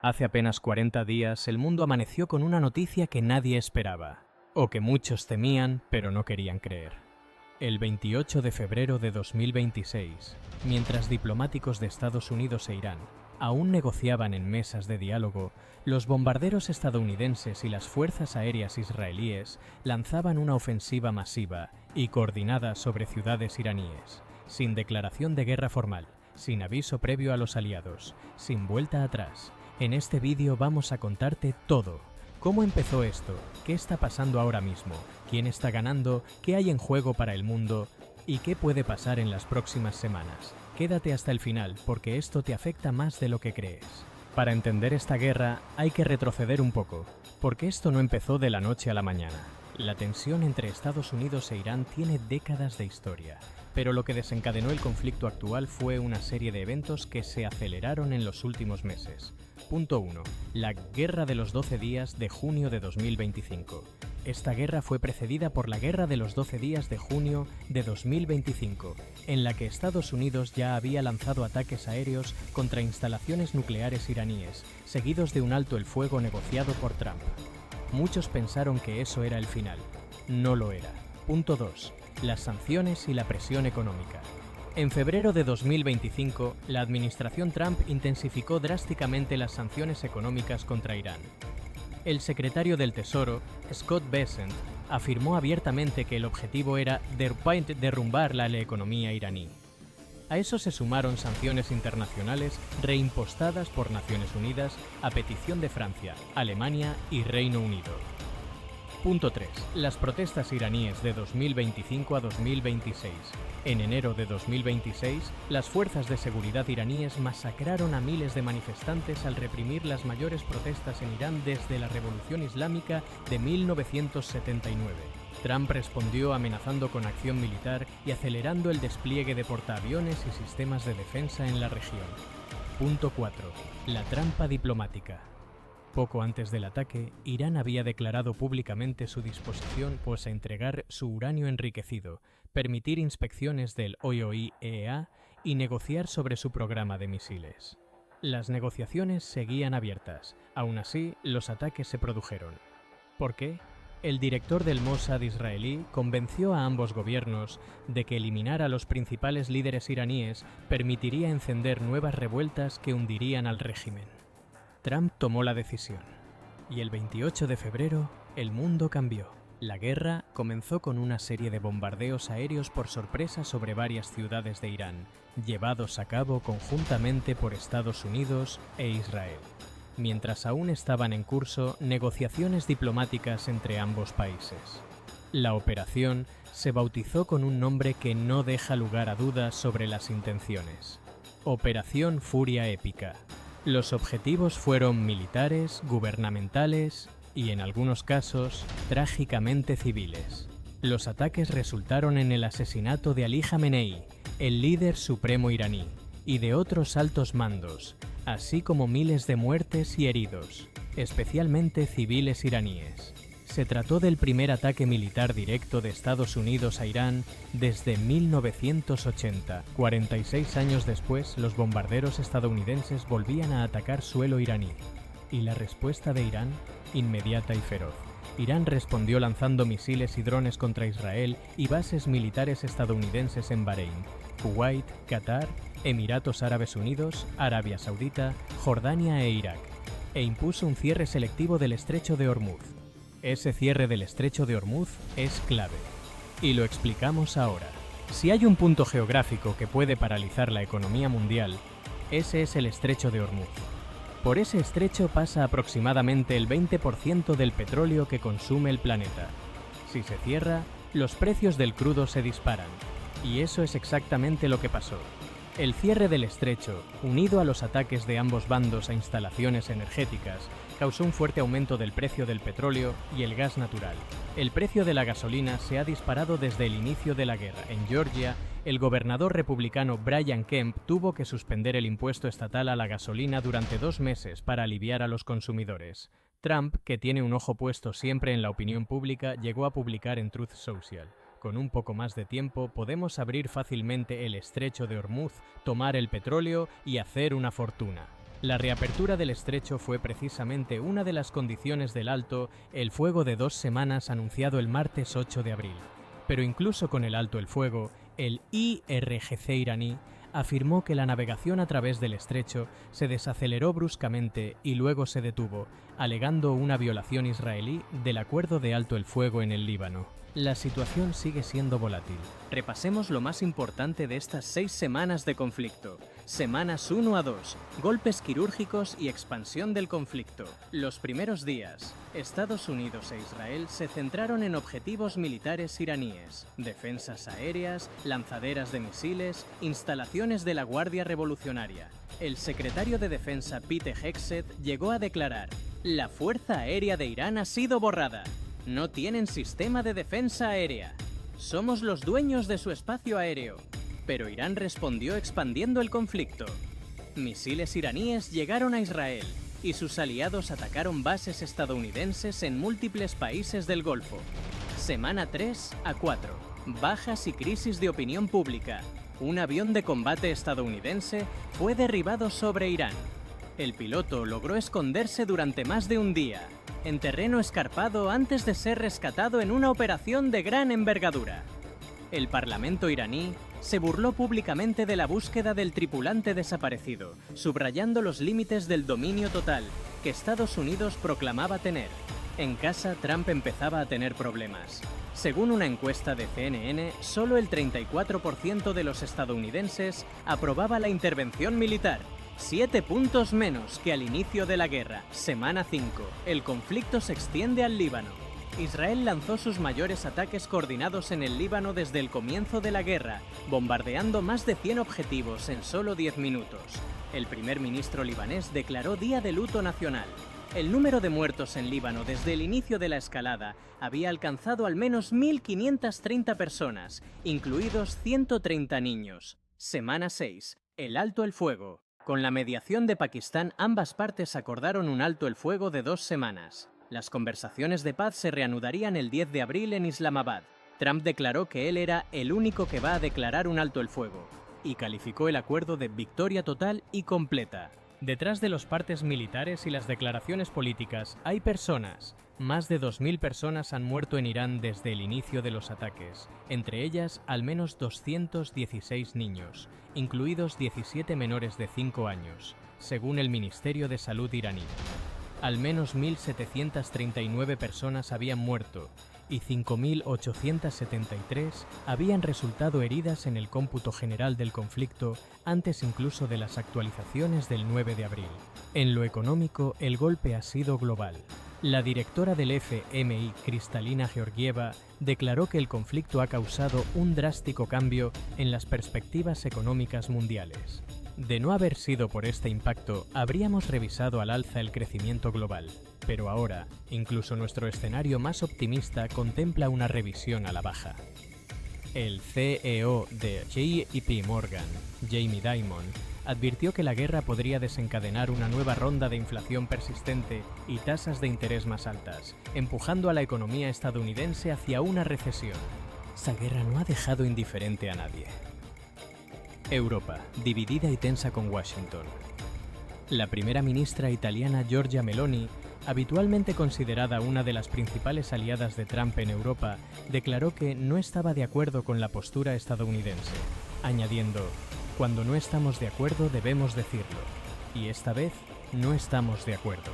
Hace apenas 40 días el mundo amaneció con una noticia que nadie esperaba, o que muchos temían pero no querían creer. El 28 de febrero de 2026, mientras diplomáticos de Estados Unidos e Irán aún negociaban en mesas de diálogo, los bombarderos estadounidenses y las fuerzas aéreas israelíes lanzaban una ofensiva masiva y coordinada sobre ciudades iraníes, sin declaración de guerra formal, sin aviso previo a los aliados, sin vuelta atrás. En este vídeo vamos a contarte todo. ¿Cómo empezó esto? ¿Qué está pasando ahora mismo? ¿Quién está ganando? ¿Qué hay en juego para el mundo? ¿Y qué puede pasar en las próximas semanas? Quédate hasta el final, porque esto te afecta más de lo que crees. Para entender esta guerra hay que retroceder un poco, porque esto no empezó de la noche a la mañana. La tensión entre Estados Unidos e Irán tiene décadas de historia, pero lo que desencadenó el conflicto actual fue una serie de eventos que se aceleraron en los últimos meses. Punto 1. La Guerra de los 12 días de junio de 2025. Esta guerra fue precedida por la Guerra de los 12 días de junio de 2025, en la que Estados Unidos ya había lanzado ataques aéreos contra instalaciones nucleares iraníes, seguidos de un alto el fuego negociado por Trump. Muchos pensaron que eso era el final. No lo era. Punto 2. Las sanciones y la presión económica. En febrero de 2025, la administración Trump intensificó drásticamente las sanciones económicas contra Irán. El secretario del Tesoro, Scott Bessent, afirmó abiertamente que el objetivo era derrumbar la economía iraní. A eso se sumaron sanciones internacionales reimpostadas por Naciones Unidas a petición de Francia, Alemania y Reino Unido. Punto 3. Las protestas iraníes de 2025 a 2026. En enero de 2026, las fuerzas de seguridad iraníes masacraron a miles de manifestantes al reprimir las mayores protestas en Irán desde la Revolución Islámica de 1979. Trump respondió amenazando con acción militar y acelerando el despliegue de portaaviones y sistemas de defensa en la región. Punto 4. La trampa diplomática. Poco antes del ataque, Irán había declarado públicamente su disposición a entregar su uranio enriquecido, permitir inspecciones del IAEA y negociar sobre su programa de misiles. Las negociaciones seguían abiertas, aún así los ataques se produjeron. ¿Por qué? El director del Mossad israelí convenció a ambos gobiernos de que eliminar a los principales líderes iraníes permitiría encender nuevas revueltas que hundirían al régimen. Trump tomó la decisión, y el 28 de febrero el mundo cambió. La guerra comenzó con una serie de bombardeos aéreos por sorpresa sobre varias ciudades de Irán, llevados a cabo conjuntamente por Estados Unidos e Israel, mientras aún estaban en curso negociaciones diplomáticas entre ambos países. La operación se bautizó con un nombre que no deja lugar a dudas sobre las intenciones: Operación Furia Épica. Los objetivos fueron militares, gubernamentales y, en algunos casos, trágicamente civiles. Los ataques resultaron en el asesinato de Ali Jamenei, el líder supremo iraní, y de otros altos mandos, así como miles de muertes y heridos, especialmente civiles iraníes. Se trató del primer ataque militar directo de Estados Unidos a Irán desde 1980. 46 años después, los bombarderos estadounidenses volvían a atacar suelo iraní. ¿Y la respuesta de Irán? Inmediata y feroz. Irán respondió lanzando misiles y drones contra Israel y bases militares estadounidenses en Bahrein, Kuwait, Qatar, Emiratos Árabes Unidos, Arabia Saudita, Jordania e Irak, e impuso un cierre selectivo del estrecho de Hormuz. Ese cierre del estrecho de Hormuz es clave. Y lo explicamos ahora. Si hay un punto geográfico que puede paralizar la economía mundial, ese es el estrecho de Hormuz. Por ese estrecho pasa aproximadamente el 20% del petróleo que consume el planeta. Si se cierra, los precios del crudo se disparan. Y eso es exactamente lo que pasó. El cierre del estrecho, unido a los ataques de ambos bandos a instalaciones energéticas, causó un fuerte aumento del precio del petróleo y el gas natural. El precio de la gasolina se ha disparado desde el inicio de la guerra. En Georgia, el gobernador republicano Brian Kemp tuvo que suspender el impuesto estatal a la gasolina durante 2 meses para aliviar a los consumidores. Trump, que tiene un ojo puesto siempre en la opinión pública, llegó a publicar en Truth Social: con un poco más de tiempo podemos abrir fácilmente el estrecho de Hormuz, tomar el petróleo y hacer una fortuna. La reapertura del estrecho fue precisamente una de las condiciones del alto el fuego de 2 semanas anunciado el martes 8 de abril. Pero incluso con el alto el fuego, el IRGC iraní afirmó que la navegación a través del estrecho se desaceleró bruscamente y luego se detuvo, alegando una violación israelí del acuerdo de alto el fuego en el Líbano. La situación sigue siendo volátil. Repasemos lo más importante de estas 6 semanas de conflicto. Semanas 1 a 2, golpes quirúrgicos y expansión del conflicto. Los primeros días, Estados Unidos e Israel se centraron en objetivos militares iraníes, defensas aéreas, lanzaderas de misiles, instalaciones de la Guardia Revolucionaria. El secretario de Defensa Pete Hegseth llegó a declarar: "La Fuerza Aérea de Irán ha sido borrada. No tienen sistema de defensa aérea. Somos los dueños de su espacio aéreo". Pero Irán respondió expandiendo el conflicto. Misiles iraníes llegaron a Israel y sus aliados atacaron bases estadounidenses en múltiples países del Golfo. Semana 3 a 4. Bajas y crisis de opinión pública. Un avión de combate estadounidense fue derribado sobre Irán. El piloto logró esconderse durante más de un día en terreno escarpado antes de ser rescatado en una operación de gran envergadura. El Parlamento iraní se burló públicamente de la búsqueda del tripulante desaparecido, subrayando los límites del dominio total que Estados Unidos proclamaba tener. En casa, Trump empezaba a tener problemas. Según una encuesta de CNN, solo el 34% de los estadounidenses aprobaba la intervención militar. 7 puntos menos que al inicio de la guerra. Semana 5. El conflicto se extiende al Líbano. Israel lanzó sus mayores ataques coordinados en el Líbano desde el comienzo de la guerra, bombardeando más de 100 objetivos en solo 10 minutos. El primer ministro libanés declaró día de luto nacional. El número de muertos en Líbano desde el inicio de la escalada había alcanzado al menos 1.530 personas, incluidos 130 niños. Semana 6. El alto el fuego. Con la mediación de Pakistán, ambas partes acordaron un alto el fuego de 2 semanas. Las conversaciones de paz se reanudarían el 10 de abril en Islamabad. Trump declaró que él era el único que va a declarar un alto el fuego y calificó el acuerdo de victoria total y completa. Detrás de los partes militares y las declaraciones políticas hay personas. Más de 2.000 personas han muerto en Irán desde el inicio de los ataques, entre ellas al menos 216 niños, incluidos 17 menores de 5 años, según el Ministerio de Salud iraní. Al menos 1.739 personas habían muerto y 5.873 habían resultado heridas en el cómputo general del conflicto antes incluso de las actualizaciones del 9 de abril. En lo económico, el golpe ha sido global. La directora del FMI, Kristalina Georgieva, declaró que el conflicto ha causado un drástico cambio en las perspectivas económicas mundiales. De no haber sido por este impacto, habríamos revisado al alza el crecimiento global. Pero ahora, incluso nuestro escenario más optimista contempla una revisión a la baja. El CEO de JP Morgan, Jamie Dimon, advirtió que la guerra podría desencadenar una nueva ronda de inflación persistente y tasas de interés más altas, empujando a la economía estadounidense hacia una recesión. Esta guerra no ha dejado indiferente a nadie. Europa, dividida y tensa con Washington. La primera ministra italiana Giorgia Meloni, habitualmente considerada una de las principales aliadas de Trump en Europa, declaró que no estaba de acuerdo con la postura estadounidense, añadiendo: "Cuando no estamos de acuerdo debemos decirlo, y esta vez no estamos de acuerdo".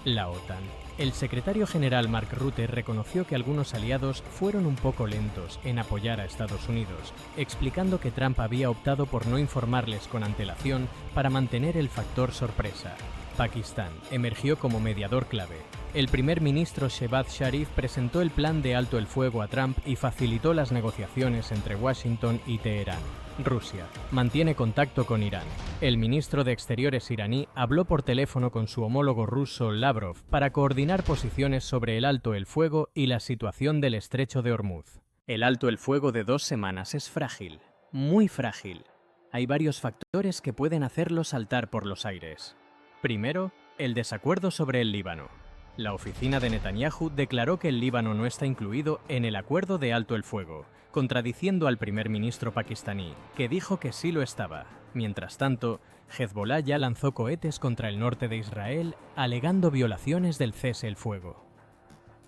La OTAN. El secretario general Mark Rutte reconoció que algunos aliados fueron un poco lentos en apoyar a Estados Unidos, explicando que Trump había optado por no informarles con antelación para mantener el factor sorpresa. Pakistán emergió como mediador clave. El primer ministro Shehbaz Sharif presentó el plan de alto el fuego a Trump y facilitó las negociaciones entre Washington y Teherán. Rusia mantiene contacto con Irán. El ministro de Exteriores iraní habló por teléfono con su homólogo ruso Lavrov para coordinar posiciones sobre el alto el fuego y la situación del estrecho de Hormuz. El alto el fuego de 2 semanas es frágil, muy frágil. Hay varios factores que pueden hacerlo saltar por los aires. Primero, el desacuerdo sobre el Líbano. La oficina de Netanyahu declaró que el Líbano no está incluido en el acuerdo de alto el fuego, contradiciendo al primer ministro pakistaní, que dijo que sí lo estaba. Mientras tanto, Hezbollah ya lanzó cohetes contra el norte de Israel, alegando violaciones del cese el fuego.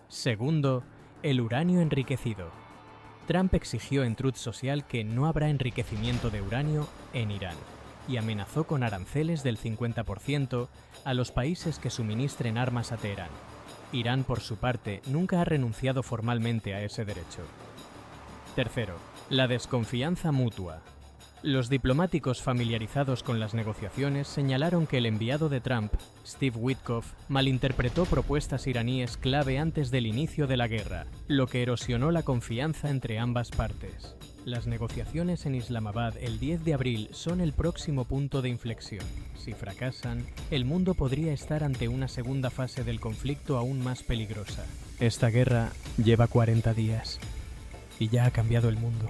Segundo, el uranio enriquecido. Trump exigió en Truth Social que no habrá enriquecimiento de uranio en Irán y amenazó con aranceles del 50% a los países que suministren armas a Teherán. Irán, por su parte, nunca ha renunciado formalmente a ese derecho. Tercero, la desconfianza mutua. Los diplomáticos familiarizados con las negociaciones señalaron que el enviado de Trump, Steve Witkoff, malinterpretó propuestas iraníes clave antes del inicio de la guerra, lo que erosionó la confianza entre ambas partes. Las negociaciones en Islamabad el 10 de abril son el próximo punto de inflexión. Si fracasan, el mundo podría estar ante una segunda fase del conflicto aún más peligrosa. Esta guerra lleva 40 días y ya ha cambiado el mundo.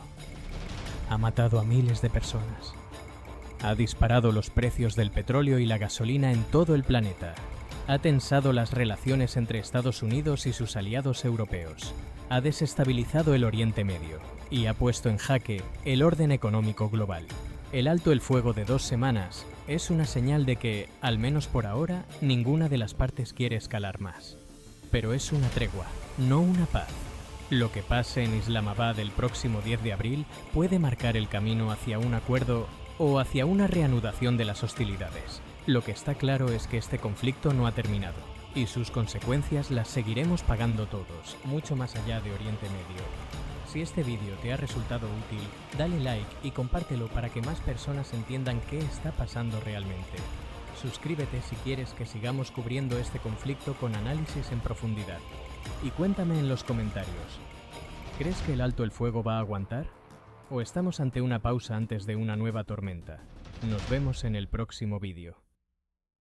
Ha matado a miles de personas. Ha disparado los precios del petróleo y la gasolina en todo el planeta. Ha tensado las relaciones entre Estados Unidos y sus aliados europeos. Ha desestabilizado el Oriente Medio y ha puesto en jaque el orden económico global. El alto el fuego de 2 semanas es una señal de que, al menos por ahora, ninguna de las partes quiere escalar más. Pero es una tregua, no una paz. Lo que pase en Islamabad el próximo 10 de abril puede marcar el camino hacia un acuerdo o hacia una reanudación de las hostilidades. Lo que está claro es que este conflicto no ha terminado, y sus consecuencias las seguiremos pagando todos, mucho más allá de Oriente Medio. Si este vídeo te ha resultado útil, dale like y compártelo para que más personas entiendan qué está pasando realmente. Suscríbete si quieres que sigamos cubriendo este conflicto con análisis en profundidad. Y cuéntame en los comentarios, ¿crees que el alto el fuego va a aguantar? ¿O estamos ante una pausa antes de una nueva tormenta? Nos vemos en el próximo vídeo.